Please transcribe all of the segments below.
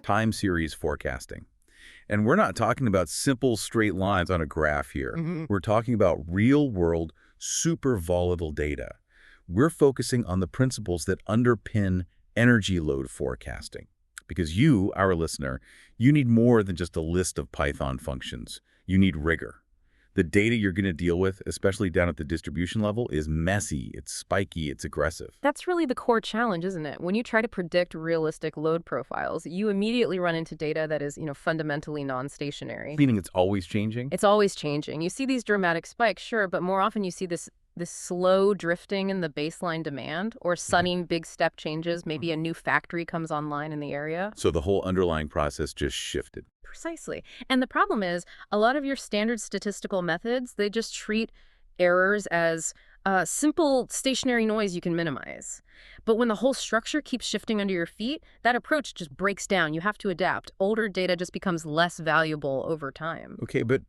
time series forecasting. And we're not talking about simple straight lines on a graph here. We're talking about real-world, super volatile data. We're focusing on the principles that underpin energy load forecasting. Because you, our listener, you need more than just a list of Python functions. You need rigor. The data you're going to deal with, especially down at the distribution level, is messy, it's spiky, it's aggressive. That's really the core challenge, isn't it? When you try to predict realistic load profiles, you immediately run into data that is, fundamentally non-stationary. Meaning it's always changing? It's always changing. You see these dramatic spikes, sure, but more often you see this slow drifting in the baseline demand or sudden big step changes. Maybe a new factory comes online in the area. So the whole underlying process just shifted. Precisely. And the problem is a lot of your standard statistical methods, they just treat errors as simple stationary noise you can minimize. But when the whole structure keeps shifting under your feet, that approach just breaks down. You have to adapt. Older data just becomes less valuable over time. Okay, but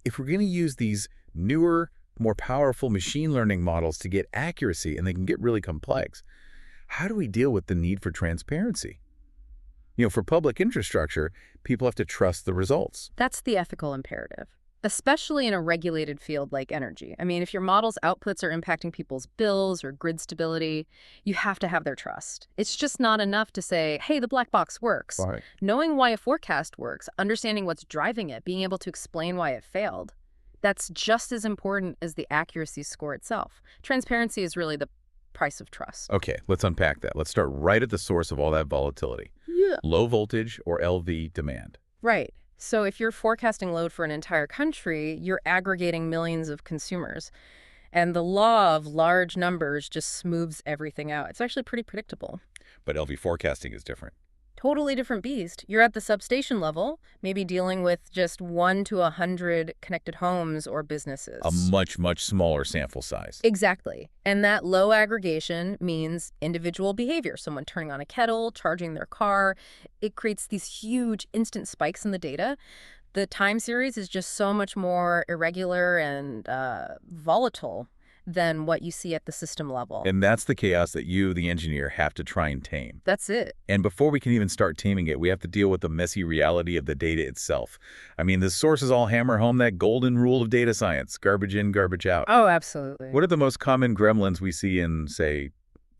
if we're going to use these newer, more powerful machine learning models to get accuracy, and they can get really complex, how do we deal with the need for transparency? For public infrastructure, people have to trust the results. That's the ethical imperative, especially in a regulated field like energy. I mean, if your model's outputs are impacting people's bills or grid stability, you have to have their trust. It's just not enough to say, hey, the black box works. Right. Knowing why a forecast works, understanding what's driving it, being able to explain why it failed, that's just as important as the accuracy score itself. Transparency is really the price of trust. Okay, let's unpack that. Let's start right at the source of all that volatility. Yeah. Low voltage, or LV, demand. Right. So if you're forecasting load for an entire country, you're aggregating millions of consumers. And the law of large numbers just smooths everything out. It's actually pretty predictable. But LV forecasting is different. Totally different beast. You're at the substation level, maybe dealing with just 1 to 100 connected homes or businesses. A much, much smaller sample size. Exactly. And that low aggregation means individual behavior. Someone turning on a kettle, charging their car. It creates these huge instant spikes in the data. The time series is just so much more irregular and volatile than what you see at the system level. And that's the chaos that you, the engineer, have to try and tame. That's it. And before we can even start taming it, we have to deal with the messy reality of the data itself. I mean, the sources all hammer home that golden rule of data science: garbage in, garbage out. Oh, absolutely. What are the most common gremlins we see in, say,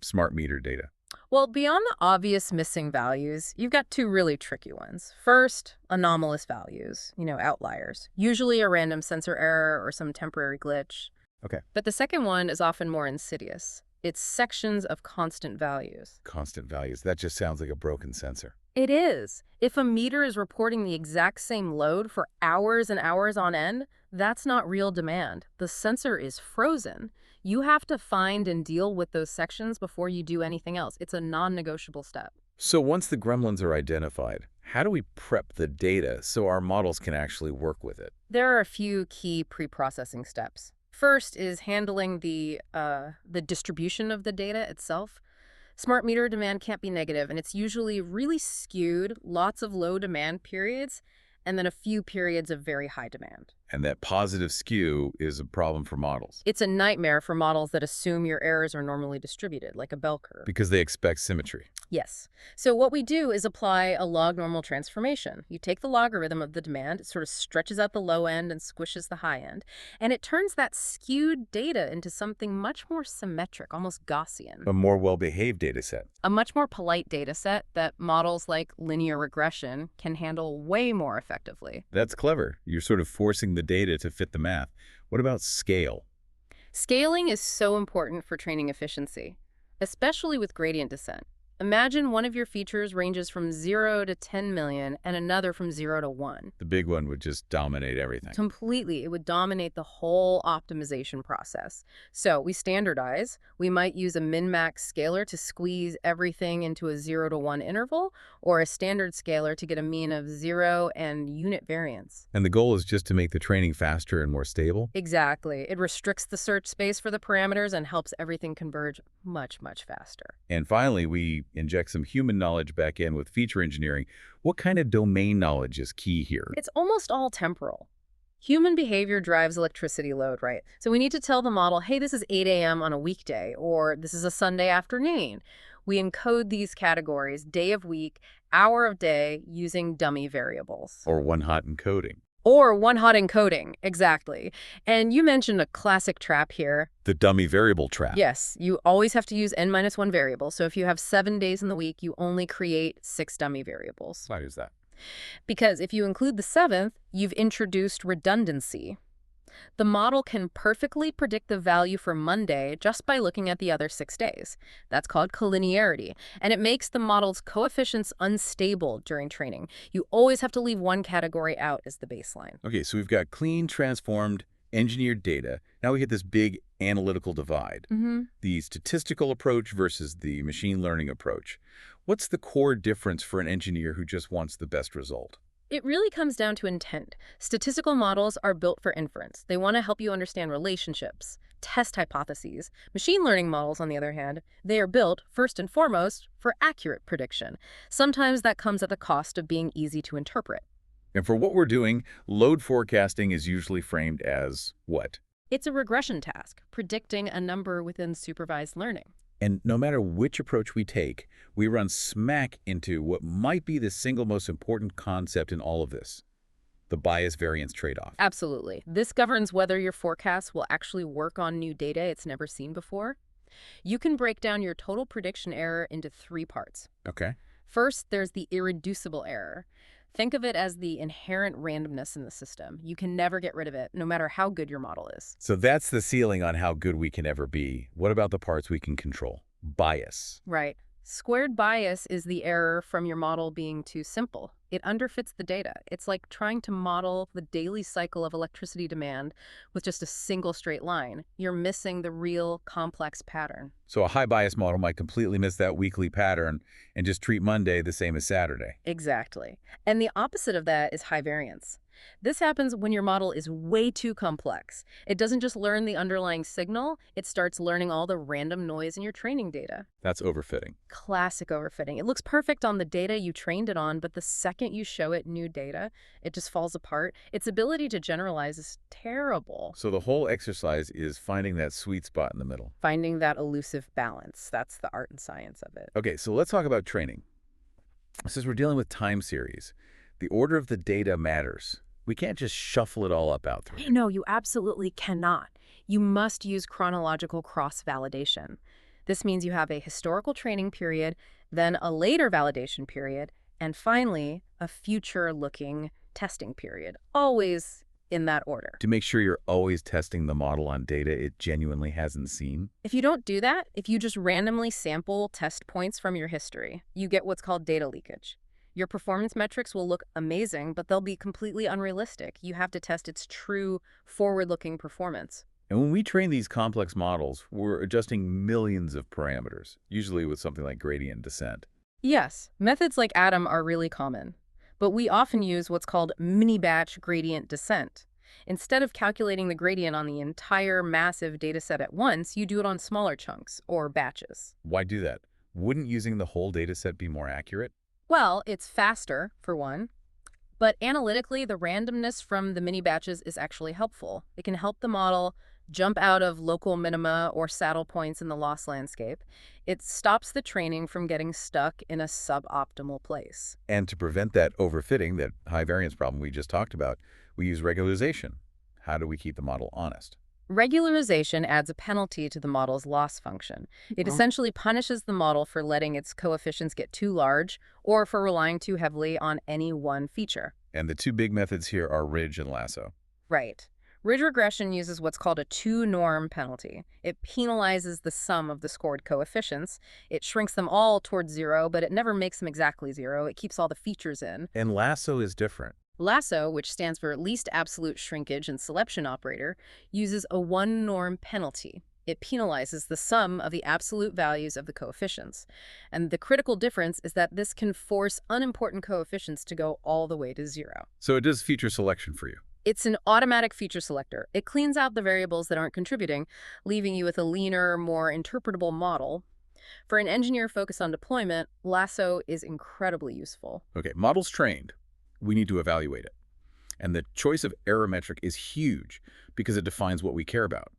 smart meter data? Well, beyond the obvious missing values, you've got two really tricky ones. First, anomalous values, outliers. Usually a random sensor error or some temporary glitch. Okay. But the second one is often more insidious. It's sections of constant values. Constant values. That just sounds like a broken sensor. It is. If a meter is reporting the exact same load for hours and hours on end, that's not real demand. The sensor is frozen. You have to find and deal with those sections before you do anything else. It's a non-negotiable step. So once the gremlins are identified, how do we prep the data so our models can actually work with it? There are a few key pre-processing steps. First is handling the distribution of the data itself. Smart meter demand can't be negative, and it's usually really skewed, lots of low demand periods, and then a few periods of very high demand. And that positive skew is a problem for models. It's a nightmare for models that assume your errors are normally distributed, like a bell curve. Because they expect symmetry. Yes. So what we do is apply a log normal transformation. You take the logarithm of the demand, it sort of stretches out the low end and squishes the high end, and it turns that skewed data into something much more symmetric, almost Gaussian. A more well-behaved data set. A much more polite data set that models like linear regression can handle way more effectively. That's clever. You're sort of forcing the data to fit the math. What about scale? Scaling is so important for training efficiency, especially with gradient descent. Imagine one of your features ranges from 0 to 10 million and another from 0 to 1. The big one would just dominate everything. Completely. It would dominate the whole optimization process. So we standardize. We might use a min-max scaler to squeeze everything into a 0 to 1 interval, or a standard scaler to get a mean of 0 and unit variance. And the goal is just to make the training faster and more stable? Exactly. It restricts the search space for the parameters and helps everything converge much, much faster. And finally, we inject some human knowledge back in with feature engineering. What kind of domain knowledge is key here? It's almost all temporal. Human behavior drives electricity load, right? So we need to tell the model, hey, this is 8 a.m. on a weekday, or this is a Sunday afternoon. We encode these categories day of week, hour of day using dummy variables. Or one-hot encoding. Or one-hot encoding, exactly. And you mentioned a classic trap here. The dummy variable trap. Yes, you always have to use n-1 variables. So if you have 7 days in the week, you only create 6 dummy variables. Why is that? Because if you include the 7th, you've introduced redundancy. The model can perfectly predict the value for Monday just by looking at the other 6 days. That's called collinearity, and it makes the model's coefficients unstable during training. You always have to leave one category out as the baseline. Okay, so we've got clean, transformed, engineered data. Now we hit this big analytical divide. The statistical approach versus the machine learning approach. What's the core difference for an engineer who just wants the best result? It really comes down to intent. Statistical models are built for inference. They want to help you understand relationships, test hypotheses. Machine learning models, on the other hand, they are built, first and foremost, for accurate prediction. Sometimes that comes at the cost of being easy to interpret. And for what we're doing, load forecasting is usually framed as what? It's a regression task, predicting a number within supervised learning. And no matter which approach we take, we run smack into what might be the single most important concept in all of this, the bias-variance trade-off. Absolutely. This governs whether your forecast will actually work on new data it's never seen before. You can break down your total prediction error into 3 parts. Okay. First, there's the irreducible error. Think of it as the inherent randomness in the system. You can never get rid of it, no matter how good your model is. So that's the ceiling on how good we can ever be. What about the parts we can control? Bias. Right. Squared bias is the error from your model being too simple. It underfits the data. It's like trying to model the daily cycle of electricity demand with just a single straight line. You're missing the real complex pattern. So a high bias model might completely miss that weekly pattern and just treat Monday the same as Saturday. Exactly. And the opposite of that is high variance. This happens when your model is way too complex. It doesn't just learn the underlying signal, it starts learning all the random noise in your training data. That's overfitting. Classic overfitting. It looks perfect on the data you trained it on, but the second you show it new data, it just falls apart. Its ability to generalize is terrible. So the whole exercise is finding that sweet spot in the middle. Finding that elusive balance. That's the art and science of it. Okay, so let's talk about training. Since we're dealing with time series, the order of the data matters. We can't just shuffle it all up out through. No, you absolutely cannot. You must use chronological cross-validation. This means you have a historical training period, then a later validation period, and finally, a future-looking testing period, always in that order. To make sure you're always testing the model on data it genuinely hasn't seen. If you don't do that, if you just randomly sample test points from your history, you get what's called data leakage. Your performance metrics will look amazing, but they'll be completely unrealistic. You have to test its true forward-looking performance. And when we train these complex models, we're adjusting millions of parameters, usually with something like gradient descent. Yes, methods like ATOM are really common, but we often use what's called mini-batch gradient descent. Instead of calculating the gradient on the entire massive data set at once, you do it on smaller chunks, or batches. Why do that? Wouldn't using the whole data set be more accurate? Well, it's faster, for one, but analytically, the randomness from the mini batches is actually helpful. It can help the model jump out of local minima or saddle points in the loss landscape. It stops the training from getting stuck in a suboptimal place. And to prevent that overfitting, that high variance problem we just talked about, we use regularization. How do we keep the model honest? Regularization adds a penalty to the model's loss function. It essentially punishes the model for letting its coefficients get too large or for relying too heavily on any one feature. And the 2 big methods here are ridge and lasso. Right. Ridge regression uses what's called a 2-norm penalty. It penalizes the sum of the scored coefficients. It shrinks them all towards 0, but it never makes them exactly 0. It keeps all the features in. And lasso is different. Lasso, which stands for least absolute shrinkage and selection operator, uses a 1-norm penalty. It penalizes the sum of the absolute values of the coefficients. And the critical difference is that this can force unimportant coefficients to go all the way to 0. So it does feature selection for you. It's an automatic feature selector. It cleans out the variables that aren't contributing, leaving you with a leaner, more interpretable model. For an engineer focused on deployment, Lasso is incredibly useful. Okay, models trained. We need to evaluate it. And the choice of error metric is huge because it defines what we care about.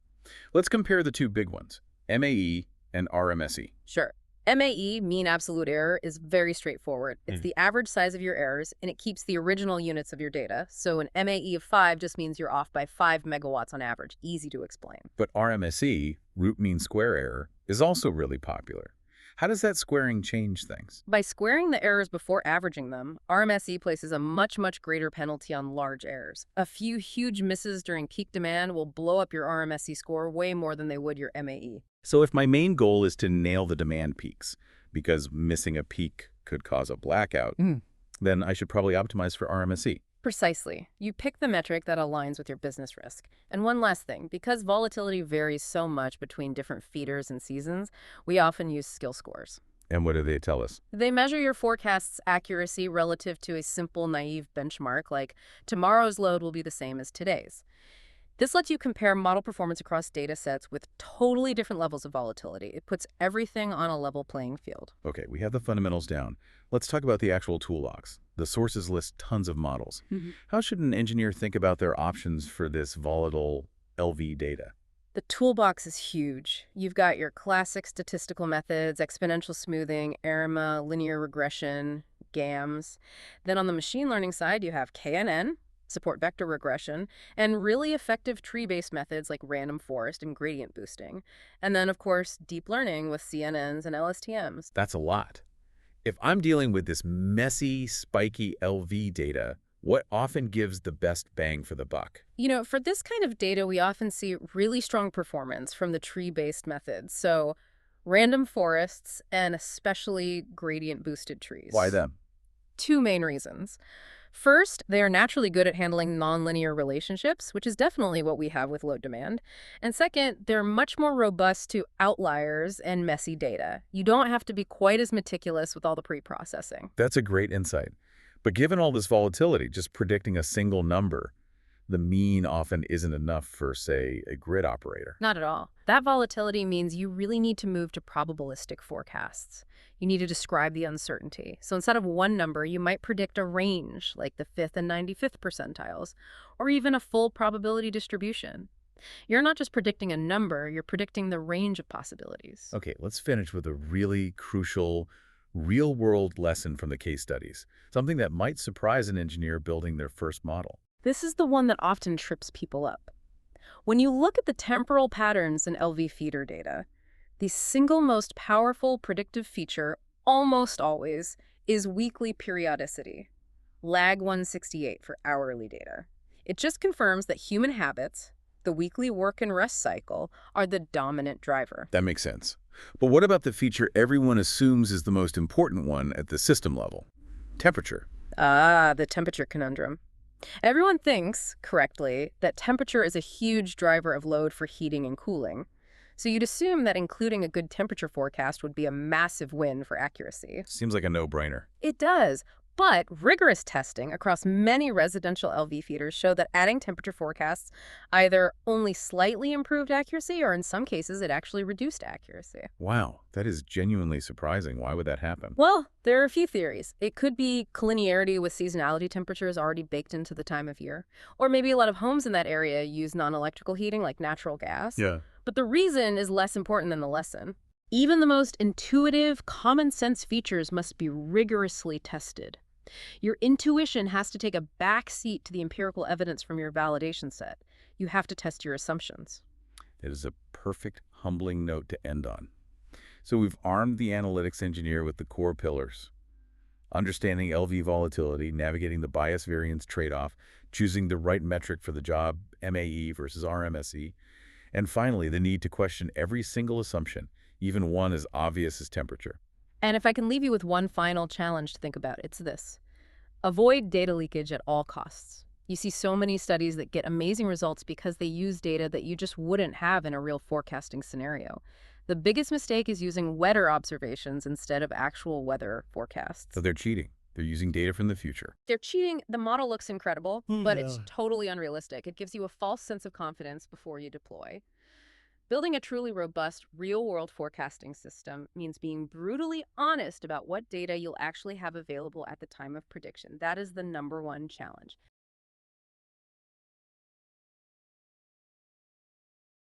Let's compare the 2 big ones, MAE and RMSE. Sure. MAE, mean absolute error, is very straightforward. It's Mm. the average size of your errors, and it keeps the original units of your data. So an MAE of 5 just means you're off by 5 megawatts on average. Easy to explain. But RMSE, root mean square error, is also really popular. How does that squaring change things? By squaring the errors before averaging them, RMSE places a much greater penalty on large errors. A few huge misses during peak demand will blow up your RMSE score way more than they would your MAE. So if my main goal is to nail the demand peaks, because missing a peak could cause a blackout, then I should probably optimize for RMSE. Precisely. You pick the metric that aligns with your business risk. And one last thing, because volatility varies so much between different feeders and seasons, we often use skill scores. And what do they tell us? They measure your forecast's accuracy relative to a simple, naive benchmark, like tomorrow's load will be the same as today's. This lets you compare model performance across data sets with totally different levels of volatility. It puts everything on a level playing field. Okay, we have the fundamentals down. Let's talk about the actual toolbox. The sources list tons of models. How should an engineer think about their options for this volatile LV data? The toolbox is huge. You've got your classic statistical methods, exponential smoothing, ARMA, linear regression, GAMS. Then on the machine learning side, you have KNN, support vector regression, and really effective tree-based methods like random forest and gradient boosting. And then, of course, deep learning with CNNs and LSTMs. That's a lot. If I'm dealing with this messy, spiky LV data, what often gives the best bang for the buck? You know, for this kind of data, we often see really strong performance from the tree-based methods. So random forests and especially gradient-boosted trees. Why them? Two main reasons. First, they are naturally good at handling nonlinear relationships, which is definitely what we have with load demand. And second, they're much more robust to outliers and messy data. You don't have to be quite as meticulous with all the pre-processing. That's a great insight. But given all this volatility, just predicting a single number, the mean often isn't enough for, say, a grid operator. Not at all. That volatility means you really need to move to probabilistic forecasts. You need to describe the uncertainty. So instead of one number, you might predict a range, like the 5th and 95th percentiles, or even a full probability distribution. You're not just predicting a number, you're predicting the range of possibilities. Okay, let's finish with a really crucial real-world lesson from the case studies, something that might surprise an engineer building their first model. This is the one that often trips people up. When you look at the temporal patterns in LV feeder data, the single most powerful predictive feature, almost always, is weekly periodicity, lag 168 for hourly data. It just confirms that human habits, the weekly work and rest cycle, are the dominant driver. That makes sense. But what about the feature everyone assumes is the most important one at the system level? Temperature. Ah, the temperature conundrum. Everyone thinks, correctly, that temperature is a huge driver of load for heating and cooling. So you'd assume that including a good temperature forecast would be a massive win for accuracy. Seems like a no-brainer. It does. But rigorous testing across many residential LV feeders show that adding temperature forecasts either only slightly improved accuracy or in some cases it actually reduced accuracy. Wow, that is genuinely surprising. Why would that happen? Well, there are a few theories. It could be collinearity with seasonality temperatures already baked into the time of year. Or maybe a lot of homes in that area use non-electrical heating like natural gas. Yeah. But the reason is less important than the lesson. Even the most intuitive, common sense features must be rigorously tested. Your intuition has to take a back seat to the empirical evidence from your validation set. You have to test your assumptions. It is a perfect, humbling note to end on. So we've armed the analytics engineer with the core pillars. Understanding LV volatility, navigating the bias variance trade-off, choosing the right metric for the job, MAE versus RMSE, and finally, the need to question every single assumption, even one as obvious as temperature. And if I can leave you with one final challenge to think about, it's this. Avoid data leakage at all costs. You see so many studies that get amazing results because they use data that you just wouldn't have in a real forecasting scenario. The biggest mistake is using weather observations instead of actual weather forecasts. So they're cheating. They're using data from the future. They're cheating. The model looks incredible, but it's totally unrealistic. It gives you a false sense of confidence before you deploy. Building a truly robust, real-world forecasting system means being brutally honest about what data you'll actually have available at the time of prediction. That is the #1 challenge.